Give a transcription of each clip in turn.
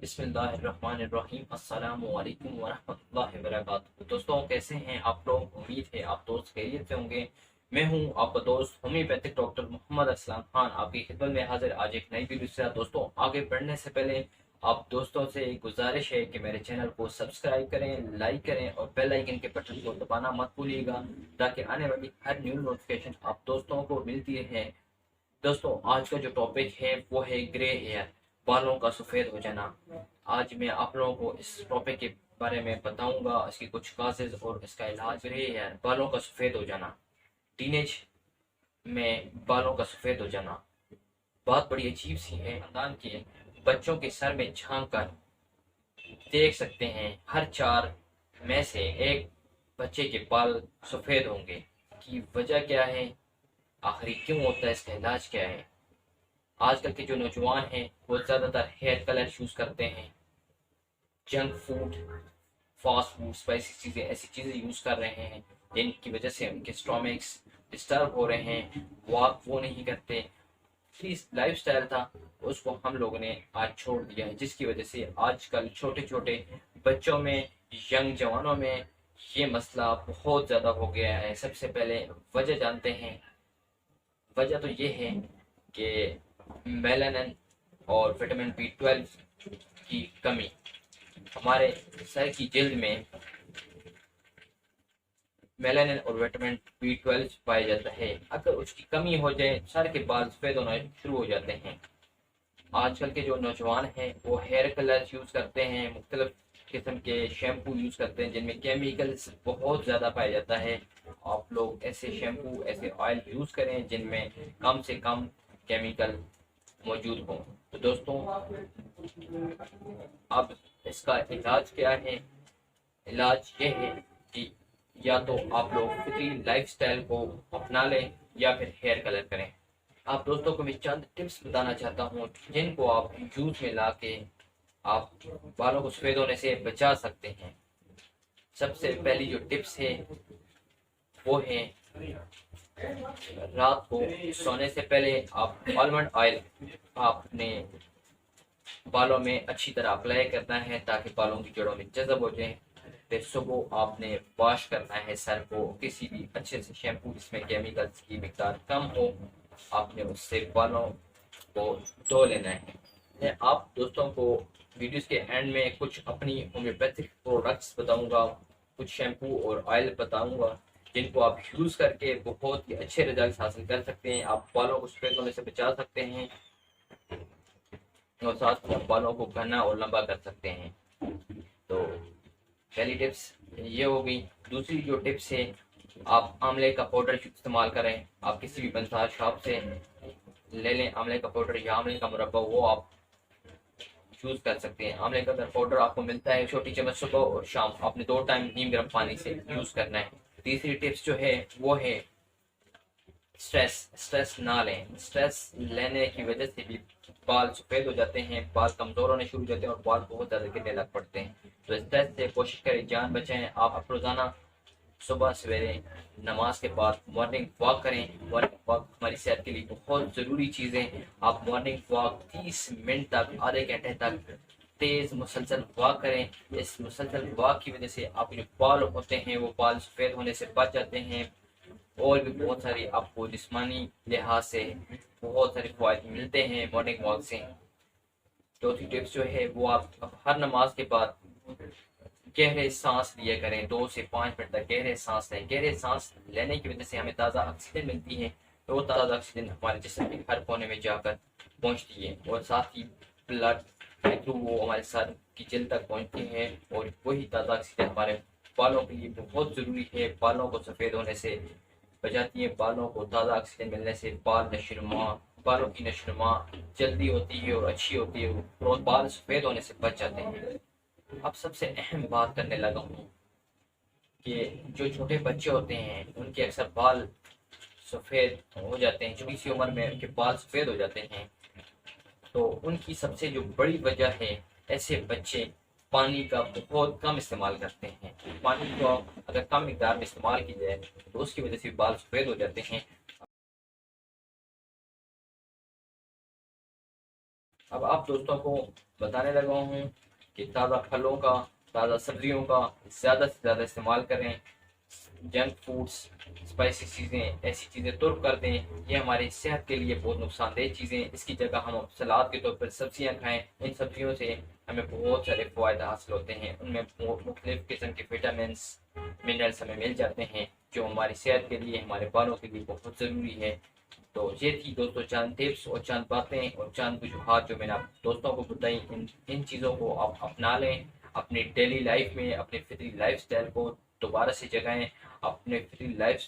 बिस्मिल्लाहिर्रहमानिर्रहीम अस्सलामु अलैकुम वरहमतुल्लाहि वबरकातुहू। दोस्तों कैसे हैं आप लोग? उम्मीद है आप दोस्त खैरियत से होंगे। मैं हूं आपका दोस्त होम्योपैथिक डॉक्टर मोहम्मद असलम खान आपकी खिदमत में हाजिर आज एक नई वीडियो से। दोस्तों आगे बढ़ने से पहले आप दोस्तों से एक गुजारिश है कि मेरे चैनल को सब्सक्राइब करें, लाइक करें और बेल आइकन के बटन को दबाना मत भूलिएगा ताकि आने वाली हर न्यू नोटिफिकेशन आप दोस्तों को मिलती रहे। दोस्तों आज का जो टॉपिक है वो है ग्रे हेयर, बालों का सफ़ेद हो जाना। आज मैं आप लोगों को इस टॉपिक के बारे में बताऊंगा, इसकी कुछ काजेज और इसका इलाज। ग्रे हेयर, बालों का सफ़ेद हो जाना, टीनेज में बालों का सफ़ेद हो जाना बात बड़ी अजीब सी है। खानदान के बच्चों के सर में झांक कर देख सकते हैं हर चार में से एक बच्चे के बाल सफ़ेद होंगे। की वजह क्या है, आखिर क्यों होता है, इसका इलाज क्या है? आजकल के जो नौजवान हैं वो ज़्यादातर हेयर कलर यूज़ करते हैं, junk food, fast food, spicy चीज़ें, ऐसी चीज़ें यूज़ कर रहे हैं जिनकी वजह से उनके स्टोमिक्स डिस्टर्ब हो रहे हैं। वॉक वो नहीं करते। लाइफ स्टाइल था उसको हम लोगों ने आज छोड़ दिया है, जिसकी वजह से आजकल छोटे छोटे बच्चों में, यंग जवानों में ये मसला बहुत ज़्यादा हो गया है। सबसे पहले वजह जानते हैं। वजह तो ये है कि मेलानिन और विटामिन बी 12 की कमी। हमारे सर की जिल्द में मेलानिन और विटामिन बी 12 पाया जाता है। अगर उसकी कमी हो जाए सर के बाल सफ़ेद होना शुरू हो जाते हैं। आजकल के जो नौजवान हैं वो हेयर कलर यूज़ करते हैं, मुख्तलिफ किस्म के शैम्पू यूज़ करते हैं जिनमें केमिकल्स बहुत ज़्यादा पाया जाता है। आप लोग ऐसे शैम्पू, ऐसे ऑयल यूज़ करें जिनमें कम से कम केमिकल मौजूद हों। तो दोस्तों अब इसका इलाज क्या है? इलाज ये है कि या तो आप लोग फिक्री लाइफस्टाइल को अपना लें या फिर हेयर कलर करें। आप दोस्तों को मैं चंद टिप्स बताना चाहता हूँ जिनको आप यूज में ला के आप बालों को सफ़ेद होने से बचा सकते हैं। सबसे पहली जो टिप्स है वो है रात को सोने से पहले आप आलमंड ऑयल आपने बालों में अच्छी तरह अप्लाई करना है ताकि बालों की जड़ों में जज़ब हो जाए। फिर सुबह आपने वॉश करना है सर को किसी भी अच्छे से शैम्पू जिसमें केमिकल्स की मिकदार कम हो, आपने उससे बालों को धो लेना है। आप दोस्तों को वीडियोस के एंड में कुछ अपनी होम्योपैथिक प्रोडक्ट्स बताऊंगा, कुछ शैम्पू और ऑयल बताऊंगा जिनको आप यूज़ करके बहुत ही अच्छे रिजल्ट हासिल कर सकते हैं। आप बालों को सफ़ेद होने से बचा सकते हैं और साथ ही आप बालों को घना और लंबा कर सकते हैं। तो पहली टिप्स ये हो गई। दूसरी जो टिप्स है, आप आंवले का पाउडर इस्तेमाल करें। आप किसी भी बंसार शॉप से ले लें आंवले का पाउडर या आंवले का मुरब्बा, वो आप यूज़ कर सकते हैं। आंवले का पाउडर आपको मिलता है छोटी चम्मच, सुबह और शाम आपने 2 टाइम नीम गर्म पानी से यूज़ करना है। तीसरी टिप्स जो है वो है स्ट्रेस ना लें। स्ट्रेस लेने की वजह से भी बाल सफ़ेद हो जाते हैं, बाल कमज़ोर होने शुरू हो जाते हैं और बाल बहुत ज़्यादा गिरने लग पड़ते हैं। तो स्ट्रेस से कोशिश करें जान बचाएं। आप रोज़ाना सुबह सवेरे नमाज के बाद मॉर्निंग वॉक करें। मॉर्निंग वॉक हमारी सेहत के लिए बहुत ज़रूरी चीज़ है। आप मॉर्निंग वॉक 30 मिनट तक, आधे घंटे तक तेज़ मुसलसल वॉक करें। इस मुसलसल वॉक की वजह से आप जो बाल होते हैं वो बाल सफ़ेद होने से बच जाते हैं और भी बहुत सारी आपको जिस्मानी लिहाज से बहुत सारे फ़ायदे मिलते हैं मॉर्निंग वॉक से। चौथी टिप्स जो है वो आप हर नमाज के बाद गहरे सांस लिया करें। 2 से 5 मिनट तक गहरे सांस लें। गहरे सांस लेने की वजह से हमें ताज़ा ऑक्सीजन मिलती है। तो वो ताज़ा ऑक्सीजन हमारे जिस्म के हर कोने में जाकर पहुंचती है और साथ ही ब्लड के थ्रू वो हमारे सर की जल्द तक पहुंचती है और वही ताज़ा ऑक्सीजन हमारे बालों के लिए बहुत ज़रूरी है। बालों को सफ़ेद होने से बचाती है। बालों को ताज़ा ऑक्सीजन मिलने से बालों की नशोनुमा जल्दी होती है और अच्छी होती है और बाल सफ़ेद होने से बच जाते हैं। अब सबसे अहम बात करने लगा हूँ कि जो छोटे बच्चे होते हैं उनके अक्सर बाल सफ़ेद हो जाते हैं, छोटी सी उम्र में उनके बाल सफ़ेद हो जाते हैं। तो उनकी सबसे जो बड़ी वजह है, ऐसे बच्चे पानी का बहुत कम इस्तेमाल करते हैं। पानी को अगर कम मिकदार में इस्तेमाल की जाए तो उसकी वजह से बाल सफ़ेद हो जाते हैं। अब आप दोस्तों को बताने लगा हूँ कि ताज़ा फलों का, ताज़ा सब्जियों का ज़्यादा से ज़्यादा इस्तेमाल करें। जंक फूड्स, स्पाइसी चीज़ें, ऐसी चीज़ें तुर्क कर दें, ये हमारी सेहत के लिए बहुत नुकसानदेह चीज़ें। इसकी जगह हम सलाद के तौर पर सब्जियां खाएं। इन सब्जियों से हमें बहुत सारे फ़ायदे हासिल होते हैं। उनमें मुख्तलिफ़ किस्म के विटामिन, मिनरल्स हमें मिल जाते हैं जो हमारी सेहत के लिए, हमारे बालों के लिए बहुत ज़रूरी है। तो ये थी दोस्तों चंद टिप्स और चंद बातें और चंद वजूहात जो मैंने आप दोस्तों को बताई। इन चीज़ों को आप अपना लें अपनी डेली लाइफ में, अपने फिटरी लाइफ स्टाइल को दोबारा से जगाएं, अपने फिटरी लाइफ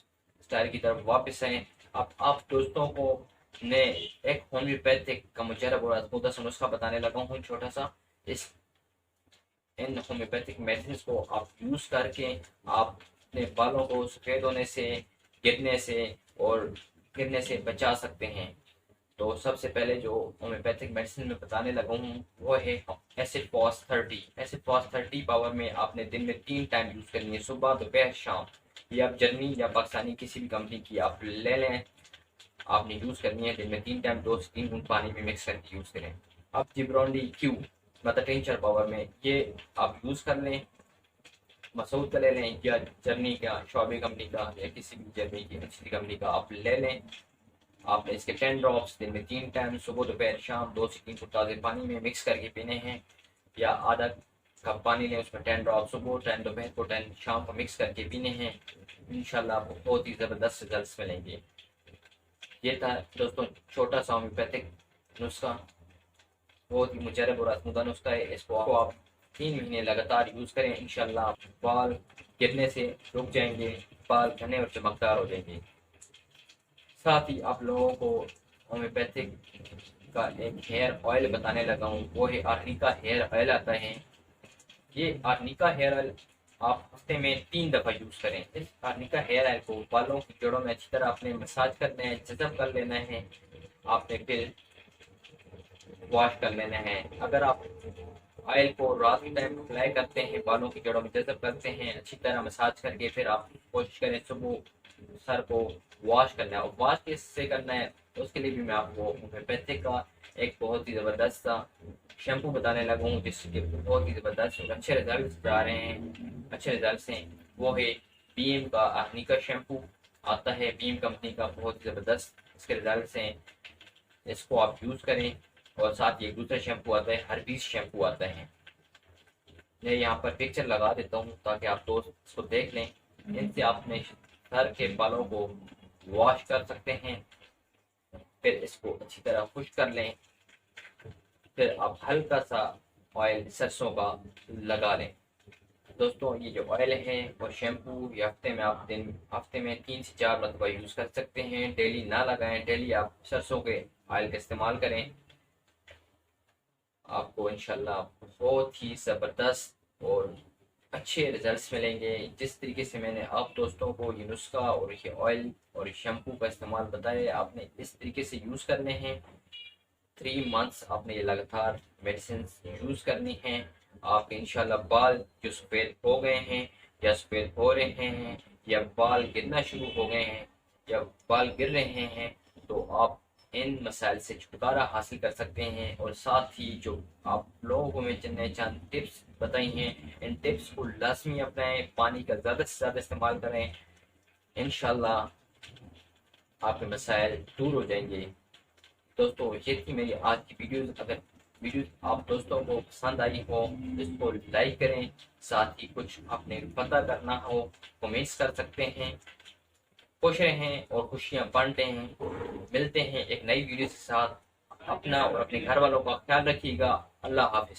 स्टाइल की तरफ वापस आएँ। अब आप दोस्तों को मैं एक होम्योपैथिक का मुजरब और आजमूदा सा नुस्खा बताने लगा हूँ छोटा सा। इस इन होम्योपैथिक मेडिसिन को आप यूज़ करके आप अपने बालों को सफ़ेद होने से, गिरने से और गिरने से बचा सकते हैं। तो सबसे पहले जो होम्योपैथिक मेडिसिन में बताने लगा हूँ वो है acid phos 30। Acid phos 30 power में आपने दिन में 3 टाइम यूज़ करनी है, सुबह, दोपहर, शाम। ये आप जर्मनी या पाकिस्तानी किसी भी कंपनी की आप ले लें, आपने यूज़ करनी है। दिन में 3 टाइम 2 से 3 बूंद पानी में मिक्स करके यूज़ करें। अब जिब्रोंडी क्यू मतलब टेंचर पावर में ये आप यूज़ कर लें, मसूद का ले लें या जर्मनी का, शॉबी कंपनी का या किसी भी जर्मनी की अच्छी कंपनी का आप ले लें। आपने इसके 10 ड्रॉप्स दिन में 3 टाइम सुबह, दोपहर, शाम 2 से 3 फुट ताज़े पानी में मिक्स करके पीने हैं। या आधा कप पानी लें, उसमें 10 ड्रॉप सुबह, 10 दोपहर को, 10 शाम को मिक्स करके पीने हैं। इंशाल्लाह आपको बहुत ही ज़बरदस्त रिजल्ट्स मिलेंगे। ये था दोस्तों छोटा सा होम्योपैथिक नुस्खा, बहुत ही मुजरब और आजमूदा नुस्खा है। इसको आप 3 महीने लगातार यूज़ करें, इंशाल्लाह बाल गिरने से रुक जाएंगे, बाल घने और चमकदार हो जाएंगे। साथ ही आप लोगों को होम्योपैथिक का एक हेयर ऑयल बताने लगा हूँ, वो है आर्निका हेयर ऑयल आता है। ये आर्निका हेयर ऑयल आप हफ्ते में 3 दफ़ा यूज़ करें। इस आर्निका हेयर ऑयल को बालों की जड़ों में अच्छी तरह आपने मसाज करना है, जज़ब कर लेना है। आपने फिर वॉश कर लेना है। अगर आप ऑयल को रात के टाइम अप्लाई करते हैं, बालों की जड़ों में जज़ब करते हैं अच्छी तरह मसाज करके, फिर आप कोशिश करें सुबह सर को वॉश करना है। और वॉश किससे करना है उसके लिए भी मैं आपको होम्योपैथिक का एक बहुत ही ज़बरदस्त सा शैम्पू बताने लगा हूँ जिसके बहुत ही ज़बरदस्त और अच्छे रिजल्ट आ रहे हैं, अच्छे रिजल्ट हैं। वो है बीएम का आर्निका शैम्पू आता है, बीएम कंपनी का, बहुत ही ज़बरदस्त इसके रिजल्ट हैं। इसको आप यूज़ करें। और साथ ही एक दूसरा शैम्पू आता है, हर्बीज शैम्पू आता है। मैं यहाँ पर पिक्चर लगा देता हूँ ताकि आप दोस्त इसको देख लें। इनसे आप अपने सर के बालों को वॉश कर सकते हैं, फिर इसको अच्छी तरह खुश कर लें, फिर आप हल्का सा ऑयल सरसों का लगा लें। दोस्तों ये जो ऑयल है और शैम्पू ये हफ्ते में 3 से 4 मरतबा यूज़ कर सकते हैं। डेली ना लगाएं, डेली आप सरसों के ऑयल का इस्तेमाल करें। आपको इंशाल्लाह बहुत ही ज़बरदस्त और अच्छे रिजल्ट्स मिलेंगे। जिस तरीके से मैंने आप दोस्तों को ये नुस्खा और ये ऑयल और शैम्पू का इस्तेमाल बताया, आपने इस तरीके से यूज़ करने हैं। 3 मंथ्स आपने ये लगातार मेडिसिन यूज़ करनी हैं। आपके इंशाल्लाह बाल जो सफ़ेद हो गए हैं या सफ़ेद हो रहे हैं या बाल गिरना शुरू हो गए हैं या बाल गिर रहे हैं, तो आप इन मसाइल से छुटकारा हासिल कर सकते हैं। और साथ ही जो आप लोगों को मैं चंद टिप्स बताई हैं, इन टिप्स को लाजमी अपनाएं, पानी का ज़्यादा से ज़्यादा इस्तेमाल करें। इंशाल्लाह आपके मसाइल दूर हो जाएंगे। दोस्तों ये थी मेरी आज की वीडियोज़। अगर वीडियोज़ आप दोस्तों को पसंद आई हो इसको लाइक करें, साथ ही कुछ अपने पता करना हो कमेंट्स कर सकते हैं। खुश रहें और खुशियाँ बांटते हैं। मिलते हैं एक नई वीडियो के साथ। अपना और अपने घर वालों का ख्याल रखिएगा। अल्लाह हाफिज़।